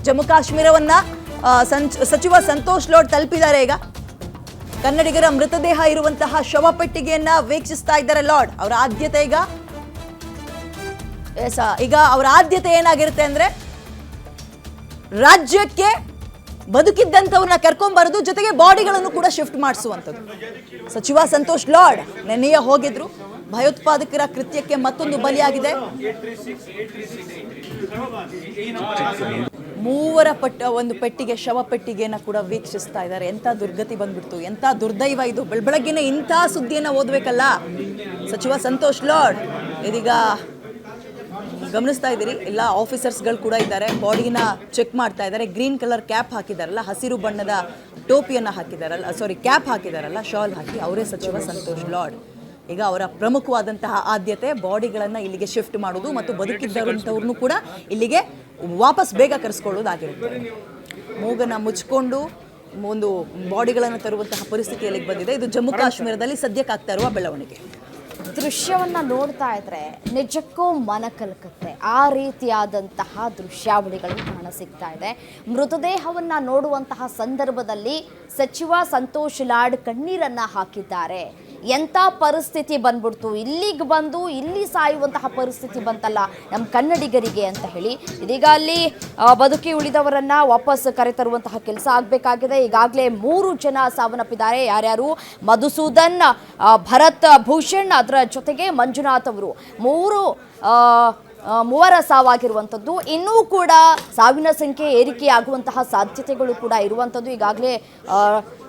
ಜಮ್ಮು ಕಾಶ್ಮೀರವನ್ನ ಸಚಿವ ಸಂತೋಷ್ ಲಾಡ್ ತಲುಪಿದ್ದಾರೆ. ಈಗ ಕನ್ನಡಿಗರ ಮೃತದೇಹ ಇರುವಂತಹ ಶವಪೆಟ್ಟಿಗೆಯನ್ನ ವೀಕ್ಷಿಸ್ತಾ ಇದ್ದಾರೆ ಲಾರ್ಡ್. ಅವರ ಆದ್ಯತೆ ಈಗ ಅವರ ಆದ್ಯತೆ ಏನಾಗಿರುತ್ತೆ ಅಂದ್ರೆ ರಾಜ್ಯಕ್ಕೆ ಬದುಕಿದ್ದಂಥವ್ರನ್ನ ಕರ್ಕೊಂಡ್ಬರೋದು, ಜೊತೆಗೆ ಬಾಡಿಗಳನ್ನು ಕೂಡ ಶಿಫ್ಟ್ ಮಾಡಿಸುವಂಥದ್ದು. ಸಚಿವ ಸಂತೋಷ್ ಲಾಡ್ ನೆನ್ನೆಯ ಹೋಗಿದ್ರು. ಭಯೋತ್ಪಾದಕರ ಕೃತ್ಯಕ್ಕೆ ಮತ್ತೊಂದು ಬಲಿಯಾಗಿದೆ. ಮೂವರ ಒಂದು ಪೆಟ್ಟಿಗೆ, ಶವ ಪೆಟ್ಟಿಗೆಯನ್ನ ಕೂಡ ವೀಕ್ಷಿಸ್ತಾ ಇದ್ದಾರೆ. ಎಂಥ ದುರ್ಗತಿ ಬಂದ್ಬಿಡ್ತು, ಎಂಥ ದುರ್ದೈವ ಇದು. ಬೆಳಗ್ಗೆನೆ ಇಂಥ ಸುದ್ದಿಯನ್ನ ಓದ್ಬೇಕಲ್ಲ. ಸಚಿವ ಸಂತೋಷ್ ಲಾಡ್ ಇದೀಗ ಗಮನಿಸ್ತಾ ಇದ್ದೀರಿ, ಎಲ್ಲ ಆಫೀಸರ್ಸ್ಗಳು ಕೂಡ ಇದ್ದಾರೆ. ಬಾಡಿನ ಚೆಕ್ ಮಾಡ್ತಾ ಇದ್ದಾರೆ. ಗ್ರೀನ್ ಕಲರ್ ಕ್ಯಾಪ್ ಹಾಕಿದಾರಲ್ಲ, ಹಸಿರು ಬಣ್ಣದ ಟೋಪಿಯನ್ನು ಹಾಕಿದಾರಲ್ಲ, ಕ್ಯಾಪ್ ಹಾಕಿದಾರಲ್ಲ, ಶಾಲ್ ಹಾಕಿ, ಅವರೇ ಸಚಿವ ಸಂತೋಷ್ ಲಾಡ್. ಈಗ ಅವರ ಪ್ರಮುಖವಾದಂತಹ ಆದ್ಯತೆ ಬಾಡಿಗಳನ್ನು ಇಲ್ಲಿಗೆ ಶಿಫ್ಟ್ ಮಾಡೋದು ಮತ್ತು ಬದುಕಿದ್ದರಂಥವ್ರನ್ನೂ ಕೂಡ ಇಲ್ಲಿಗೆ ವಾಪಸ್ ಬೇಗ ಕರೆಸ್ಕೊಳ್ಳೋದಾಗಿರುತ್ತೆ. ಮೂಗನ್ನು ಮುಚ್ಕೊಂಡು ಒಂದು ಬಾಡಿಗಳನ್ನು ತರುವಂತಹ ಪರಿಸ್ಥಿತಿಯಲ್ಲಿ ಬಂದಿದೆ. ಇದು ಜಮ್ಮು ಕಾಶ್ಮೀರದಲ್ಲಿ ಸದ್ಯಕ್ಕಾಗ್ತಾ ಇರುವ ಬೆಳವಣಿಗೆ. ದೃಶ್ಯವನ್ನ ನೋಡ್ತಾ ಇದ್ರೆ ನಿಜಕ್ಕೂ ಮನ ಕಲಕುತ್ತೆ. ಆ ರೀತಿಯಾದಂತಹ ದೃಶ್ಯಾವಳಿಗಳು ಕಾಣಸಿಗ್ತಾ ಇದೆ. ಮೃತದೇಹವನ್ನ ನೋಡುವಂತಹ ಸಂದರ್ಭದಲ್ಲಿ ಸಚಿವ ಸಂತೋಷ್ ಲಾಡ್ ಕಣ್ಣೀರನ್ನ ಹಾಕಿದ್ದಾರೆ. ಎಂಥ ಪರಿಸ್ಥಿತಿ ಬಂದ್ಬಿಡ್ತು, ಇಲ್ಲಿಗೆ ಬಂದು ಇಲ್ಲಿ ಸಾಯುವಂತಹ ಪರಿಸ್ಥಿತಿ ಬಂತಲ್ಲ ನಮ್ಮ ಕನ್ನಡಿಗರಿಗೆ ಅಂತ ಹೇಳಿ ಇದೀಗ ಅಲ್ಲಿ ಬದುಕಿ ಉಳಿದವರನ್ನ ವಾಪಸ್ ಕರೆತರುವಂತಹ ಕೆಲಸ ಆಗಬೇಕಾಗಿದೆ. ಈಗಾಗಲೇ 3 ಜನ ಸಾವನ್ನಪ್ಪಿದ್ದಾರೆ. ಯಾರ್ಯಾರು? ಮಧುಸೂದನ್, ಭರತ್ ಭೂಷಣ್, ಅದರ ಜೊತೆಗೆ ಮಂಜುನಾಥ್ ಅವರು. ಮೂವರ ಸಾವಾಗಿರುವಂಥದ್ದು. ಇನ್ನೂ ಕೂಡ ಸಾವಿನ ಸಂಖ್ಯೆ ಏರಿಕೆಯಾಗುವಂತಹ ಸಾಧ್ಯತೆಗಳು ಕೂಡ ಇರುವಂಥದ್ದು. ಈಗಾಗಲೇ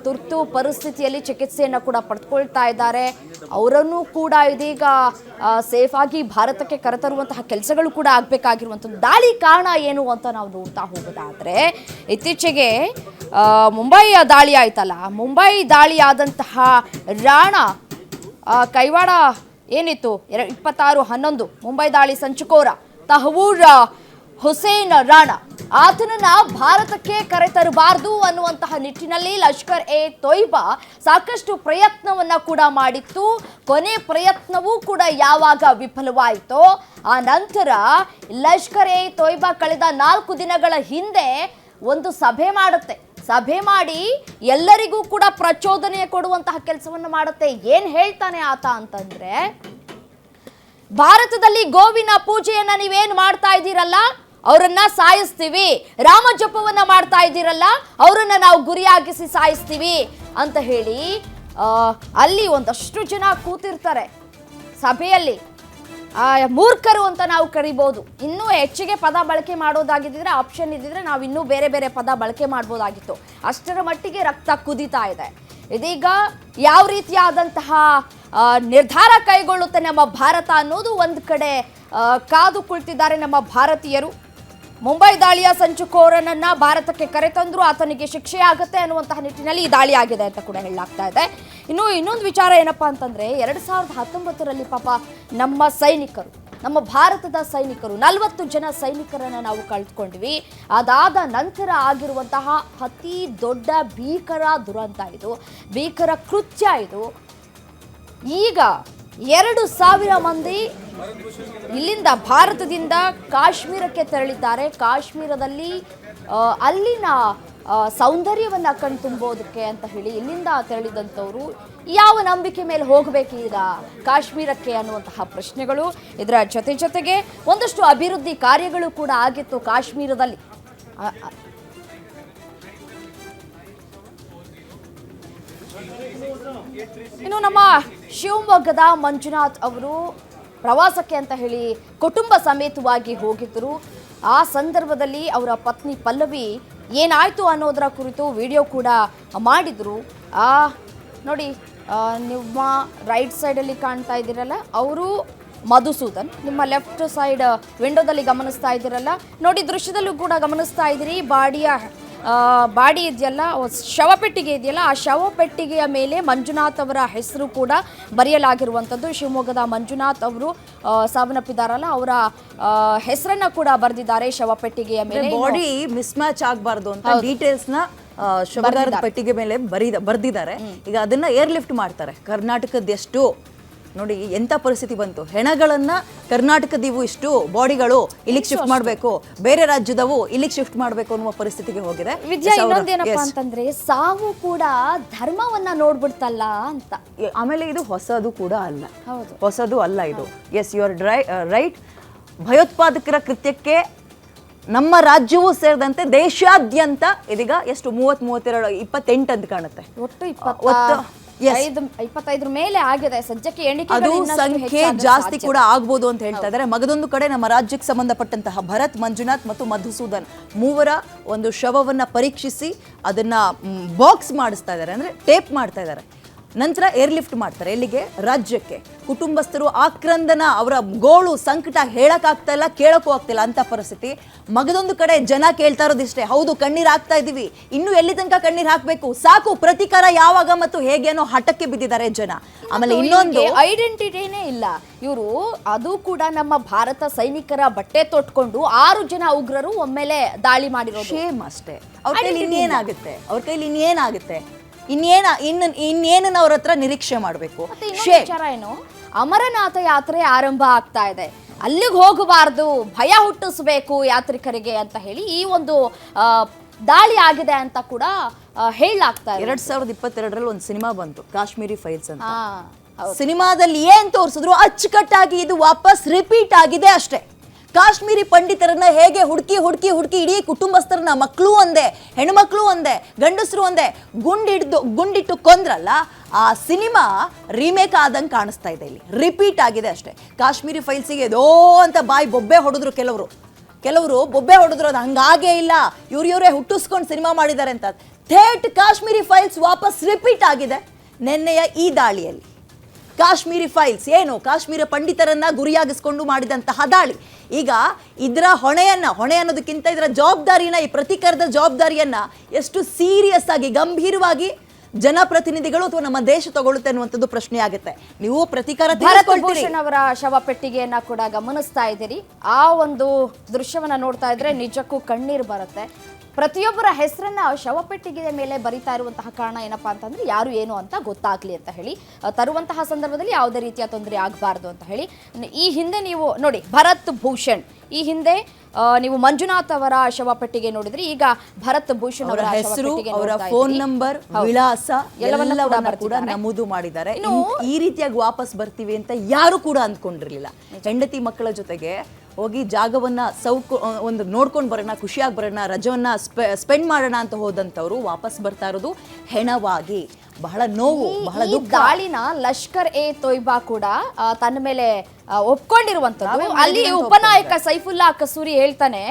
ತುರ್ತು ಪರಿಸ್ಥಿತಿಯಲ್ಲಿ ಚಿಕಿತ್ಸೆಯನ್ನು ಕೂಡ ಪಡೆದುಕೊಳ್ತಾ ಇದ್ದಾರೆ. ಅವರನ್ನು ಕೂಡ ಇದೀಗ ಸೇಫ್ ಆಗಿ ಭಾರತಕ್ಕೆ ಕರೆತರುವಂತಹ ಕೆಲಸಗಳು ಕೂಡ ಆಗಬೇಕಾಗಿರುವಂಥದ್ದು. ದಾಳಿ ಕಾರಣ ಏನು ಅಂತ ನಾವು ನೋಡ್ತಾ ಹೋಗೋದಾದರೆ, ಇತ್ತೀಚೆಗೆ ಮುಂಬೈ ದಾಳಿ ಆಯ್ತಲ್ಲ, ಮುಂಬೈ ದಾಳಿ ಆದಂತಹ ರಾಣಾ ಕೈವಾಡ ಏನಿತ್ತು 26/11 ಮುಂಬೈ ದಾಳಿ ಸಂಚುಕೋರ ತಹವೂರ್ ಹುಸೇನ್ ರಾಣಾ, ಆತನನ್ನ ಭಾರತಕ್ಕೆ ಕರೆತರಬಾರದು ಅನ್ನುವಂತಹ ನಿಟ್ಟಿನಲ್ಲಿ ಲಷ್ಕರ್ ಎ ತೊಯ್ಬಾ ಸಾಕಷ್ಟು ಪ್ರಯತ್ನವನ್ನ ಕೂಡ ಮಾಡಿತ್ತು. ಕೊನೆ ಪ್ರಯತ್ನವೂ ಕೂಡ ಯಾವಾಗ ವಿಫಲವಾಯಿತೋ ಆ ನಂತರ ಲಷ್ಕರ್ ಎ ತೊಯ್ಬಾ ಕಳೆದ 4 ದಿನಗಳ ಹಿಂದೆ ಒಂದು ಸಭೆ ಮಾಡುತ್ತೆ. ಸಭೆ ಮಾಡಿ ಎಲ್ಲರಿಗೂ ಕೂಡ ಪ್ರಚೋದನೆ ಕೊಡುವಂತಹ ಕೆಲಸವನ್ನು ಮಾಡುತ್ತೆ. ಏನ್ ಹೇಳ್ತಾನೆ ಆತ ಅಂತಂದ್ರೆ, ಭಾರತದಲ್ಲಿ ಗೋವಿನ ಪೂಜೆಯನ್ನ ನೀವೇನ್ ಮಾಡ್ತಾ ಇದ್ದೀರಲ್ಲ ಅವರನ್ನ ಸಾಯಿಸ್ತೀವಿ, ರಾಮ ಜಪವನ್ನ ಮಾಡ್ತಾ ಇದ್ದೀರಲ್ಲ ಅವರನ್ನ ನಾವು ಗುರಿಯಾಗಿಸಿ ಸಾಯಿಸ್ತೀವಿ ಅಂತ ಹೇಳಿ ಅಲ್ಲಿ ಒಂದಷ್ಟು ಜನ ಕೂತಿರ್ತಾರೆ ಸಭೆಯಲ್ಲಿ. ಮೂರ್ಖರು ಅಂತ ನಾವು ಕರಿಬಹುದು. ಇನ್ನೂ ಹೆಚ್ಚಿಗೆ ಪದ ಬಳಕೆ ಮಾಡೋದಾಗಿದ್ದರೆ, ಆಪ್ಷನ್ ಇದ್ದಿದ್ರೆ ನಾವು ಇನ್ನೂ ಬೇರೆ ಬೇರೆ ಪದ ಬಳಕೆ ಮಾಡ್ಬೋದಾಗಿತ್ತು. ಅಷ್ಟರ ಮಟ್ಟಿಗೆ ರಕ್ತ ಕುದೀತಾ ಇದೆ. ಇದೀಗ ಯಾವ ರೀತಿಯಾದಂತಹ ನಿರ್ಧಾರ ಕೈಗೊಳ್ಳುತ್ತೆ ನಮ್ಮ ಭಾರತ ಅನ್ನೋದು ಒಂದು ಕಡೆ ಕಾದು ಕುಳಿತಿದ್ದಾರೆ ನಮ್ಮ ಭಾರತೀಯರು. ಮುಂಬೈ ದಾಳಿಯ ಸಂಚುಕೋರನನ್ನ ಭಾರತಕ್ಕೆ ಕರೆತಂದ್ರು, ಆತನಿಗೆ ಶಿಕ್ಷೆ ಆಗುತ್ತೆ ಅನ್ನುವಂತಹ ನಿಟ್ಟಿನಲ್ಲಿ ಈ ದಾಳಿ ಆಗಿದೆ ಅಂತ ಕೂಡ ಹೇಳಲಾಗ್ತಾ ಇದೆ. ಇನ್ನೊಂದು ವಿಚಾರ ಏನಪ್ಪಾ ಅಂತಂದ್ರೆ, 2019ರಲ್ಲಿ ಪಾಪ ನಮ್ಮ ಸೈನಿಕರು, ನಮ್ಮ ಭಾರತದ ಸೈನಿಕರು 40 ಜನ ಸೈನಿಕರನ್ನ ನಾವು ಕಳೆದುಕೊಂಡ್ವಿ. ಅದಾದ ನಂತರ ಆಗಿರುವಂತಹ ಅತಿ ದೊಡ್ಡ ಭೀಕರ ದುರಂತ ಇದು, ಭೀಕರ ಕೃತ್ಯ ಇದು. ಈಗ 2,000 ಮಂದಿ ಇಲ್ಲಿಂದ ಭಾರತದಿಂದ ಕಾಶ್ಮೀರಕ್ಕೆ ತೆರಳಿದ್ದಾರೆ. ಕಾಶ್ಮೀರದಲ್ಲಿ ಅಲ್ಲಿನ ಸೌಂದರ್ಯವನ್ನು ಕಣ್ತುಂಬೋದಕ್ಕೆ ಅಂತ ಹೇಳಿ ಇಲ್ಲಿಂದ ತೆರಳಿದಂಥವ್ರು ಯಾವ ನಂಬಿಕೆ ಮೇಲೆ ಹೋಗಬೇಕೀಗ ಕಾಶ್ಮೀರಕ್ಕೆ ಅನ್ನುವಂತಹ ಪ್ರಶ್ನೆಗಳು. ಇದರ ಜೊತೆಗೆ ಒಂದಷ್ಟು ಅಭಿವೃದ್ಧಿ ಕಾರ್ಯಗಳು ಕೂಡ ಆಗಿತ್ತು ಕಾಶ್ಮೀರದಲ್ಲಿ. ಇನ್ನು ನಮ್ಮ ಶಿವಮೊಗ್ಗದ ಮಂಜುನಾಥ್ ಅವರು ಪ್ರವಾಸಕ್ಕೆ ಅಂತ ಹೇಳಿ ಕುಟುಂಬ ಸಮೇತವಾಗಿ ಹೋಗಿದ್ದರು. ಆ ಸಂದರ್ಭದಲ್ಲಿ ಅವರ ಪತ್ನಿ ಪಲ್ಲವಿ ಏನಾಯ್ತು ಅನ್ನೋದರ ಕುರಿತು ವಿಡಿಯೋ ಕೂಡ ಮಾಡಿದ್ರು. ನೋಡಿ, ನಿಮ್ಮ ರೈಟ್ ಸೈಡಲ್ಲಿ ಕಾಣ್ತಾ ಇದ್ದೀರಲ್ಲ ಅವರು ಮಧುಸೂದನ್, ನಿಮ್ಮ ಲೆಫ್ಟ್ ಸೈಡ್ ವಿಂಡೋದಲ್ಲಿ ಗಮನಿಸ್ತಾ ಇದ್ದೀರಲ್ಲ ನೋಡಿ, ದೃಶ್ಯದಲ್ಲೂ ಕೂಡ ಗಮನಿಸ್ತಾ ಇದ್ದೀರಿ. ಬಾಡಿ ಇದೆಯಲ್ಲ, ಶವಪೆಟ್ಟಿಗೆ ಇದೆಯಲ್ಲ, ಆ ಶವಪೆಟ್ಟಿಗೆಯ ಮೇಲೆ ಮಂಜುನಾಥ್ ಅವರ ಹೆಸರು ಕೂಡ ಬರೆಯಲಾಗಿರುವಂಥದ್ದು. ಶಿವಮೊಗ್ಗದ ಮಂಜುನಾಥ್ ಅವರು ಸಾವನ್ನಪ್ಪಿದಾರಲ್ಲ ಅವರ ಹೆಸರನ್ನ ಕೂಡ ಬರೆದಿದ್ದಾರೆ ಶವಪೆಟ್ಟಿಗೆಯ ಮೇಲೆ. ಬಾಡಿ ಮಿಸ್ ಮ್ಯಾಚ್ ಆಗಬಾರ್ದು ಅಂತ ಡೀಟೇಲ್ಸ್ ನ ಶವಗಾರದ ಪೆಟ್ಟಿಗೆ ಮೇಲೆ ಬರ್ದಿದ್ದಾರೆ. ಈಗ ಅದನ್ನ ಏರ್ ಲಿಫ್ಟ್ ಮಾಡ್ತಾರೆ. ಕರ್ನಾಟಕದ ಎಷ್ಟು ನೋಡಿ ಎಂತ ಪರಿಸ್ಥಿತಿ ಬಂತು. ಹೆಣಗಳನ್ನ ಕರ್ನಾಟಕದಿವು ಇಷ್ಟು ಬಾಡಿಗಳು ಇಲ್ಲಿಗೆ ಶಿಫ್ಟ್ ಮಾಡಬೇಕು, ಬೇರೆ ರಾಜ್ಯದವು ಇಲ್ಲಿಗೆ ಶಿಫ್ಟ್ ಮಾಡಬೇಕು ಅನ್ನುವ ಪರಿಸ್ಥಿತಿಗೆ ಹೋಗಿದೆ. ವಿದ್ಯಾ, ಇನ್ನೊಂದೇನಪ್ಪ ಅಂತಂದ್ರೆ ಸಾವು ಕೂಡ ಧರ್ಮವನ್ನ ನೋಡ್ಬಿಡ್ತಲ್ಲ ಅಂತ. ಆಮೇಲೆ ಇದು ಹೊಸದು ಕೂಡ ಅಲ್ಲ, ಹೌದು, ಹೊಸದು ಅಲ್ಲ ಇದು. Yes, you are right. ಭಯೋತ್ಪಾದಕರ ಕೃತ್ಯಕ್ಕೆ ನಮ್ಮ ರಾಜ್ಯವೂ ಸೇರಿದಂತೆ ದೇಶಾದ್ಯಂತ ಇದೀಗ ಎಷ್ಟು 32 28 ಅಂತ ಕಾಣುತ್ತೆ. ಒಟ್ಟು 25 ಮೇಲೆ ಆಗಿದೆ ಸದ್ಯಕ್ಕೆ. ಅದು ಸಂಖ್ಯೆ ಜಾಸ್ತಿ ಕೂಡ ಆಗ್ಬೋದು ಅಂತ ಹೇಳ್ತಾ ಇದ್ದಾರೆ. ಮಗದೊಂದು ಕಡೆ ನಮ್ಮ ರಾಜ್ಯಕ್ಕೆ ಸಂಬಂಧಪಟ್ಟಂತಹ ಭರತ್, ಮಂಜುನಾಥ್ ಮತ್ತು ಮಧುಸೂದನ್ ಮೂವರ ಒಂದು ಶವವನ್ನ ಪರೀಕ್ಷಿಸಿ ಅದನ್ನ ಬಾಕ್ಸ್ ಮಾಡಿಸ್ತಾ ಇದ್ದಾರೆ, ಅಂದ್ರೆ ಟೇಪ್ ಮಾಡ್ತಾ ಇದ್ದಾರೆ. ನಂತರ ಏರ್ಲಿಫ್ಟ್ ಮಾಡ್ತಾರೆ ಎಲ್ಲಿಗೆ? ರಾಜ್ಯಕ್ಕೆ. ಕುಟುಂಬಸ್ಥರು ಆಕ್ರಂದನ, ಅವರ ಗೋಳು ಸಂಕಟ ಹೇಳಕ್ಕಾಗ್ತಾ ಇಲ್ಲ, ಕೇಳಕ್ಕೂ ಆಗ್ತಿಲ್ಲ ಅಂತ ಪರಿಸ್ಥಿತಿ. ಮಗದೊಂದು ಕಡೆ ಜನ ಕೇಳ್ತಾ ಇರೋದಿಷ್ಟೇ, ಹೌದು ಕಣ್ಣೀರ್ ಹಾಕ್ತಾ ಇದೀವಿ, ಇನ್ನು ಎಲ್ಲಿ ತನಕ ಕಣ್ಣೀರ್ ಹಾಕ್ಬೇಕು, ಸಾಕು, ಪ್ರತಿಕಾರ ಯಾವಾಗ ಮತ್ತು ಹೇಗೆ ಅನ್ನೋ ಹಠಕ್ಕೆ ಬಿದ್ದಿದ್ದಾರೆ ಜನ. ಆಮೇಲೆ ಇನ್ನೊಂದು ಐಡೆಂಟಿಟಿನೇ ಇಲ್ಲ ಇವರು. ಅದು ಕೂಡ ನಮ್ಮ ಭಾರತ ಸೈನಿಕರ ಬಟ್ಟೆ ತೊಟ್ಕೊಂಡು 6 ಜನ ಉಗ್ರರು ಒಮ್ಮೆಲೆ ದಾಳಿ ಮಾಡಿರೋದು. ಶೇಮ್ ಅಷ್ಟೇ. ಅವ್ರ ಕೈಲಿ ಇನ್ನೇನಾಗುತ್ತೆ? ಅವ್ರ ಕೈಲಿ ಇನ್ನೇನಾಗುತ್ತೆ? ಇನ್ನೇನನ್ನ ಅವ್ರ ಹತ್ರ ನಿರೀಕ್ಷೆ ಮಾಡಬೇಕು? ವಿಚಾರ ಏನು, ಅಮರನಾಥ ಯಾತ್ರೆ ಆರಂಭ ಆಗ್ತಾ ಇದೆ, ಅಲ್ಲಿಗೆ ಹೋಗಬಾರ್ದು, ಭಯ ಹುಟ್ಟಿಸ್ಬೇಕು ಯಾತ್ರಿಕರಿಗೆ ಅಂತ ಹೇಳಿ ಈ ಒಂದು ದಾಳಿ ಆಗಿದೆ ಅಂತ ಕೂಡ ಹೇಳಲಾಗ್ತಾ ಇದೆ. 2022ರಲ್ಲಿ ಒಂದು ಸಿನಿಮಾ ಬಂತು, ಕಾಶ್ಮೀರಿ ಫೈಲ್ಸ್ ಅಂತ. ಸಿನಿಮಾದಲ್ಲಿ ಏನ್ ತೋರಿಸಿದ್ರು ಅಚ್ಚುಕಟ್ಟಾಗಿ ಇದು ವಾಪಸ್ ರಿಪೀಟ್ ಆಗಿದೆ ಅಷ್ಟೇ. ಕಾಶ್ಮೀರಿ ಪಂಡಿತರನ್ನ ಹೇಗೆ ಹುಡುಕಿ ಹುಡುಕಿ ಹುಡುಕಿ ಇಡೀ ಕುಟುಂಬಸ್ಥರನ್ನ, ಮಕ್ಕಳು ಒಂದೇ, ಹೆಣ್ಮಕ್ಳು ಒಂದೇ, ಗಂಡಸರು ಒಂದೇ, ಗುಂಡಿಟ್ಟು ಕೊಂದ್ರಲ್ಲ, ಆ ಸಿನಿಮಾ ರೀಮೇಕ್ ಆದಂಗೆ ಕಾಣಿಸ್ತಾ ಇದೆ. ಇಲ್ಲಿ ರಿಪೀಟ್ ಆಗಿದೆ ಅಷ್ಟೇ. ಕಾಶ್ಮೀರಿ ಫೈಲ್ಸಿಗೆ ಏದೋ ಅಂತ ಬಾಯಿ ಬೊಬ್ಬೆ ಹೊಡೆದ್ರು ಕೆಲವರು ಬೊಬ್ಬೆ ಹೊಡೆದ್ರು, ಅದು ಹಂಗಾಗೇ ಇಲ್ಲ, ಇವರೇ ಹುಟ್ಟಿಸ್ಕೊಂಡು ಸಿನಿಮಾ ಮಾಡಿದ್ದಾರೆ ಅಂತ. ಥೇಟ್ ಕಾಶ್ಮೀರಿ ಫೈಲ್ಸ್ ವಾಪಸ್ ರಿಪೀಟ್ ಆಗಿದೆ ನಿನ್ನೆಯ ಈ ದಾಳಿಯಲ್ಲಿ. ಕಾಶ್ಮೀರಿ ಫೈಲ್ಸ್ ಏನು? ಕಾಶ್ಮೀರ ಪಂಡಿತರನ್ನ ಗುರಿಯಾಗಿಸ್ಕೊಂಡು ಮಾಡಿದಂತಹ ದಾಳಿ. ಈಗ ಇದರ ಹೊಣೆ ಅನ್ನೋದಕ್ಕಿಂತ ಇದರ ಜವಾಬ್ದಾರಿನ, ಈ ಪ್ರತೀಕಾರದ ಜವಾಬ್ದಾರಿಯನ್ನ ಎಷ್ಟು ಸೀರಿಯಸ್ ಆಗಿ, ಗಂಭೀರವಾಗಿ ಜನಪ್ರತಿನಿಧಿಗಳು ಅಥವಾ ನಮ್ಮ ದೇಶ ತಗೊಳುತ್ತೆ ಅನ್ನುವಂಥದ್ದು ಪ್ರಶ್ನೆ ಆಗುತ್ತೆ. ನೀವು ಪ್ರತೀಕಾರ ಭೂಷಣ್ ಅವರ ಶವ ಪೆಟ್ಟಿಗೆಯನ್ನ ಕೂಡ ಗಮನಿಸ್ತಾ ಇದ್ದೀರಿ. ಆ ಒಂದು ದೃಶ್ಯವನ್ನ ನೋಡ್ತಾ ಇದ್ರೆ ನಿಜಕ್ಕೂ ಕಣ್ಣೀರು ಬರುತ್ತೆ. ಪ್ರತಿಯೊಬ್ಬರ ಹೆಸರನ್ನ ಶವಪೆಟ್ಟಿಗೆಯ ಮೇಲೆ ಬರಿತಾ ಇರುವಂತಹ ಕಾರಣ ಏನಪ್ಪಾ ಅಂತಂದ್ರೆ ಯಾರು ಏನು ಅಂತ ಗೊತ್ತಾಗ್ಲಿ ಅಂತ ಹೇಳಿ, ತರುವಂತಹ ಸಂದರ್ಭದಲ್ಲಿ ಯಾವುದೇ ರೀತಿಯ ತೊಂದರೆ ಆಗಬಾರ್ದು ಅಂತ ಹೇಳಿ. ಈ ಹಿಂದೆ ನೀವು ನೋಡಿ ಭರತ್ ಭೂಷಣ್, ಈ ಹಿಂದೆ ನೀವು ಮಂಜುನಾಥ್ ಅವರ ಶವಪೆಟ್ಟಿಗೆ ನೋಡಿದ್ರಿ, ಈಗ ಭರತ್ ಭೂಷಣ್ ಅವರ ಹೆಸರು, ಅವರ ಫೋನ್ ನಂಬರ್, ವಿಳಾಸ ಎಲ್ಲವನ್ನ ಕೂಡ ನಮೂದು ಮಾಡಿದ್ದಾರೆ. ಈ ರೀತಿಯಾಗಿ ವಾಪಸ್ ಬರ್ತೀವಿ ಅಂತ ಯಾರು ಕೂಡ ಅಂದ್ಕೊಂಡಿರ್ಲಿಲ್ಲ. ಹೆಂಡತಿ ಮಕ್ಕಳ ಜೊತೆಗೆ ಹೋಗಿ ಜಾಗವನ್ನ ಒಂದು ನೋಡ್ಕೊಂಡು ಬರೋಣ, ಖುಷಿಯಾಗಿ ಬರೋಣ, ರಜವನ್ನ ಸ್ಪೆಂಡ್ ಮಾಡೋಣ ಅಂತ ಹೋದಂಥವ್ರು ವಾಪಸ್ ಬರ್ತಾ ಇರೋದು ಹೆಣವಾಗಿ. ಬಹಳ ನೋವು, ಬಹಳ ದುಃಖ. ದಾಳಿನ ಲಷ್ಕರ್ ಎ ತೊಯ್ಬಾ ಕೂಡ ತನ್ನ ಮೇಲೆ ಒಪ್ಕೊಂಡಿರುವಂತದ್ದು. ಅಲ್ಲಿ ಉಪನಾಯಕ ಸೈಫುಲ್ಲಾ ಕಸೂರಿ ಹೇಳ್ತಾನೆ,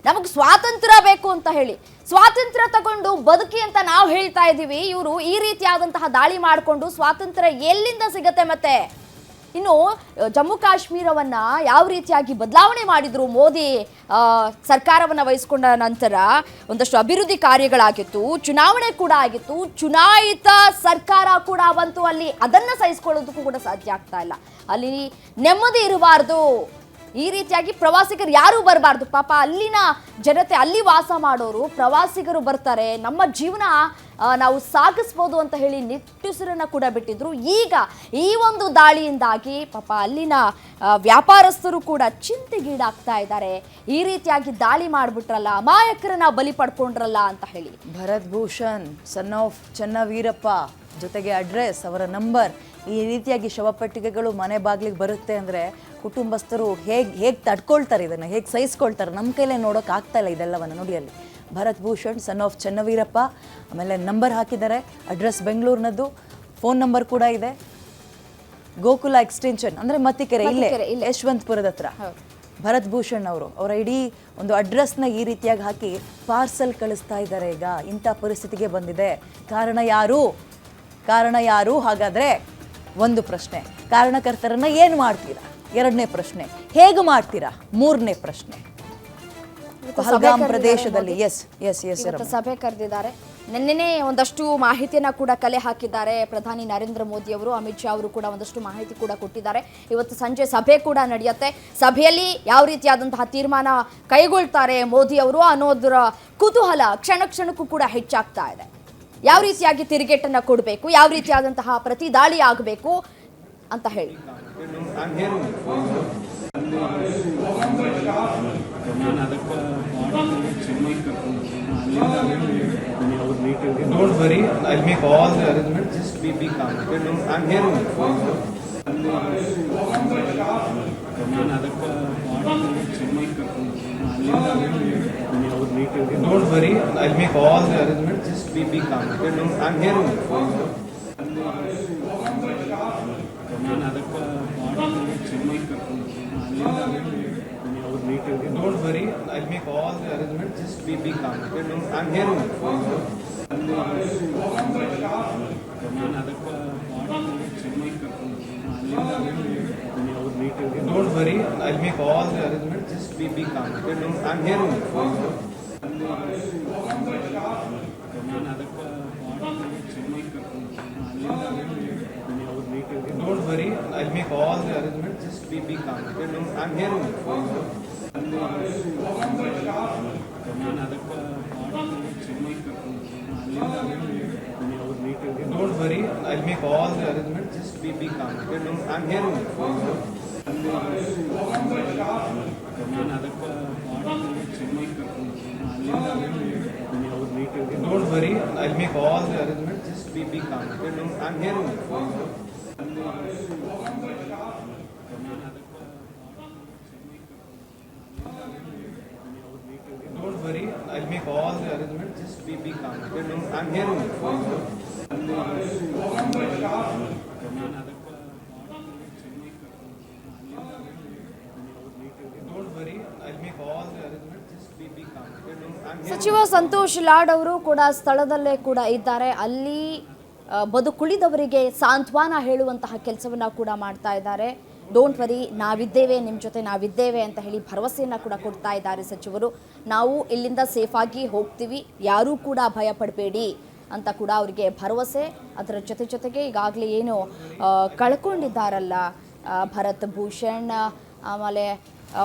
ನಮಗ್ ಸ್ವಾತಂತ್ರ್ಯ ಬೇಕು ಅಂತ ಹೇಳಿ, ಸ್ವಾತಂತ್ರ್ಯ ತಗೊಂಡು ಬದುಕಿ ಅಂತ ನಾವು ಹೇಳ್ತಾ ಇದೀವಿ. ಇವರು ಈ ರೀತಿಯಾದಂತಹ ದಾಳಿ ಮಾಡಿಕೊಂಡು ಸ್ವಾತಂತ್ರ್ಯ ಎಲ್ಲಿಂದ ಸಿಗತ್ತೆ? ಮತ್ತೆ ಇನ್ನು ಜಮ್ಮು ಕಾಶ್ಮೀರವನ್ನ ಯಾವ ರೀತಿಯಾಗಿ ಬದಲಾವಣೆ ಮಾಡಿದ್ರು ಮೋದಿ ಸರ್ಕಾರವನ್ನ ವಹಿಸಿಕೊಂಡ ನಂತರ, ಒಂದಷ್ಟು ಅಭಿವೃದ್ಧಿ ಕಾರ್ಯಗಳಾಗಿತ್ತು, ಚುನಾವಣೆ ಕೂಡ ಆಗಿತ್ತು, ಚುನಾಯಿತ ಸರ್ಕಾರ ಕೂಡ ಬಂತು. ಅಲ್ಲಿ ಅದನ್ನ ಸಹಿಸಿಕೊಳ್ಳೋದಕ್ಕೂ ಕೂಡ ಸಾಧ್ಯ ಆಗ್ತಾ ಇಲ್ಲ. ಅಲ್ಲಿ ನೆಮ್ಮದಿ ಇರಬಾರ್ದು, ಈ ರೀತಿಯಾಗಿ ಪ್ರವಾಸಿಗರು ಯಾರು ಬರಬಾರ್ದು. ಪಾಪ ಅಲ್ಲಿನ ಜನತೆ, ಅಲ್ಲಿ ವಾಸ ಮಾಡೋರು, ಪ್ರವಾಸಿಗರು ಬರ್ತಾರೆ, ನಮ್ಮ ಜೀವನ ನಾವು ಸಾಗಿಸ್ಬೋದು ಅಂತ ಹೇಳಿ ನಿಟ್ಟುಸಿರನ್ನ ಕೂಡ ಬಿಟ್ಟಿದ್ರು. ಈಗ ಈ ಒಂದು ದಾಳಿಯಿಂದಾಗಿ ಪಾಪ ಅಲ್ಲಿನ ವ್ಯಾಪಾರಸ್ಥರು ಕೂಡ ಚಿಂತೆಗೀಡಾಗ್ತಾ ಇದ್ದಾರೆ. ಈ ರೀತಿಯಾಗಿ ದಾಳಿ ಮಾಡಿಬಿಟ್ರಲ್ಲ, ಅಮಾಯಕರನ್ನ ಬಲಿ ಪಡ್ಕೊಂಡ್ರಲ್ಲ ಅಂತ ಹೇಳಿ. ಭರತ್ ಭೂಷಣ್ ಸನ್ ಆಫ್ ಚನ್ನವೀರಪ್ಪ ಜೊತೆಗೆ ಅಡ್ರೆಸ್, ಅವರ ನಂಬರ್, ಈ ರೀತಿಯಾಗಿ ಶವಪೆಟ್ಟಿಗೆಗಳು ಮನೆ ಬಾಗಿಲಿಗೆ ಬರುತ್ತೆ ಅಂದರೆ ಕುಟುಂಬಸ್ಥರು ಹೇಗೆ ತಡ್ಕೊಳ್ತಾರೆ, ಇದನ್ನು ಹೇಗೆ ಸಹಿಸ್ಕೊಳ್ತಾರೆ? ನಮ್ಮ ಕೈಲೇ ನೋಡೋಕೆ ಆಗ್ತಾ ಇಲ್ಲ ಇದೆಲ್ಲವನ್ನು. ನೋಡಿ ಅಲ್ಲಿ ಭರತ್ ಭೂಷಣ್ ಸನ್ ಆಫ್ ಚನ್ನವೀರಪ್ಪ, ಆಮೇಲೆ ನಂಬರ್ ಹಾಕಿದ್ದಾರೆ, ಅಡ್ರೆಸ್ ಬೆಂಗಳೂರಿನದ್ದು, ಫೋನ್ ನಂಬರ್ ಕೂಡ ಇದೆ. ಗೋಕುಲ ಎಕ್ಸ್ಟೆನ್ಷನ್ ಅಂದರೆ ಮತ್ತಿಕೆರೆ, ಇಲ್ಲೇ ಯಶವಂತಪುರದ ಹತ್ರ ಭರತ್ ಭೂಷಣ್ ಅವರು ಅವರ ಇಡೀ ಒಂದು ಅಡ್ರೆಸ್ನ ಈ ರೀತಿಯಾಗಿ ಹಾಕಿ ಪಾರ್ಸಲ್ ಕಳಿಸ್ತಾ ಇದ್ದಾರೆ. ಈಗ ಇಂಥ ಪರಿಸ್ಥಿತಿಗೆ ಬಂದಿದೆ. ಕಾರಣ ಯಾರು? ಹಾಗಾದರೆ ಒಂದು ಪ್ರಶ್ನೆ, ಕಾರಣಕರ್ತರನ್ನ ಏನು ಮಾಡ್ತೀರಾ? ಎರಡನೇ ಪ್ರಶ್ನೆ, ಹೇಗೆ ಮಾಡ್ತೀರಾ? ಮೂರನೇ ಪ್ರಶ್ನೆ, ಪಹಲ್ಗಾಮ್ ಪ್ರದೇಶದಲ್ಲಿ ಸಭೆ ಕರೆದಿದ್ದಾರೆ. ನಿನ್ನೆ ಒಂದಷ್ಟು ಮಾಹಿತಿಯನ್ನ ಕೂಡ ಕಲೆ ಹಾಕಿದ್ದಾರೆ ಪ್ರಧಾನಿ ನರೇಂದ್ರ ಮೋದಿ ಅವರು. ಅಮಿತ್ ಶಾ ಅವರು ಕೂಡ ಒಂದಷ್ಟು ಮಾಹಿತಿ ಕೂಡ ಕೊಟ್ಟಿದ್ದಾರೆ. ಇವತ್ತು ಸಂಜೆ ಸಭೆ ಕೂಡ ನಡೆಯುತ್ತೆ. ಸಭೆಯಲ್ಲಿ ಯಾವ ರೀತಿಯಾದಂತಹ ತೀರ್ಮಾನ ಕೈಗೊಳ್ತಾರೆ ಮೋದಿ ಅವರು ಅನ್ನೋದರ ಕುತೂಹಲ ಕ್ಷಣ ಕ್ಷಣಕ್ಕೂ ಕೂಡ ಹೆಚ್ಚಾಗ್ತಾ ಇದೆ. ಯಾವ ರೀತಿಯಾಗಿ ತಿರುಗೇಟನ್ನ ಕೊಡಬೇಕು, ಯಾವ ರೀತಿಯಾದಂತಹ ಪ್ರತಿ ದಾಳಿ ಆಗಬೇಕು, ಅಂತ ಹೇಳಿ. I'm hearing you. Don't worry, I'll make all the arrangements. Just be calm. Okay? No, I'm hearing you. Don't worry, I'll make all the arrangements. Just be calm. Okay? No, I'm hearing you. Don't worry, I'll make all the arrangements. Just be calm. Okay? No, I'm hearing you. Don't worry, I'll make all the arrangements. Just be calm. Okay? No, I'm hearing you. Don't worry, I'll make all the arrangements. Just be calm. Okay? No, I'm hearing you. Don't worry, I'll make all the arrangements. Just be calm. Okay? No, I'm hearing you. Don't worry, I'll make all the arrangements. Just be calm. Okay? No, I'm hearing you. Don't worry, I'll make all the arrangements. Just be calm. Okay? No, I'm hearing you. Don't worry, I'll make all the arrangements. Just be calm. Okay? No, I'm hearing you. ಸಚಿವ ಸಂತೋಷ್ ಲಾಡ್ ಅವರು ಕೂಡ ಸ್ಥಳದಲ್ಲೇ ಕೂಡ ಇದ್ದಾರೆ. ಅಲ್ಲಿ ಬದುಕುಳಿದವರಿಗೆ ಸಾಂತ್ವನ ಹೇಳುವಂತಹ ಕೆಲಸವನ್ನ ಕೂಡ ಮಾಡ್ತಾ ಇದ್ದಾರೆ. ಡೋಂಟ್ ವರಿ, ನಾವಿದ್ದೇವೆ, ನಿಮ್ಮ ಜೊತೆ ನಾವಿದ್ದೇವೆ ಅಂತ ಹೇಳಿ ಭರವಸೆಯನ್ನು ಕೂಡ ಕೊಡ್ತಾ ಇದ್ದಾರೆ ಸಚಿವರು. ನಾವು ಇಲ್ಲಿಂದ ಸೇಫಾಗಿ ಹೋಗ್ತೀವಿ, ಯಾರೂ ಕೂಡ ಭಯ ಪಡಬೇಡಿ ಅಂತ ಕೂಡ ಅವರಿಗೆ ಭರವಸೆ. ಅದರ ಜೊತೆಗೆ ಈಗಾಗಲೇ ಏನು ಕಳ್ಕೊಂಡಿದ್ದಾರಲ್ಲ ಭರತ್ ಭೂಷಣ್, ಆಮೇಲೆ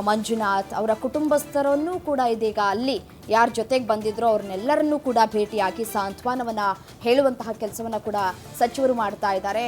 ಮಂಜುನಾಥ್ ಅವರ ಕುಟುಂಬಸ್ಥರನ್ನು ಕೂಡ ಇದೀಗ ಅಲ್ಲಿ ಯಾರ ಜೊತೆಗೆ ಬಂದಿದ್ರೋ ಅವ್ರನ್ನೆಲ್ಲರನ್ನೂ ಕೂಡ ಭೇಟಿಯಾಗಿ ಸಾಂತ್ವನವನ್ನು ಹೇಳುವಂತಹ ಕೆಲಸವನ್ನು ಕೂಡ ಸಚಿವರು ಮಾಡ್ತಾ ಇದ್ದಾರೆ.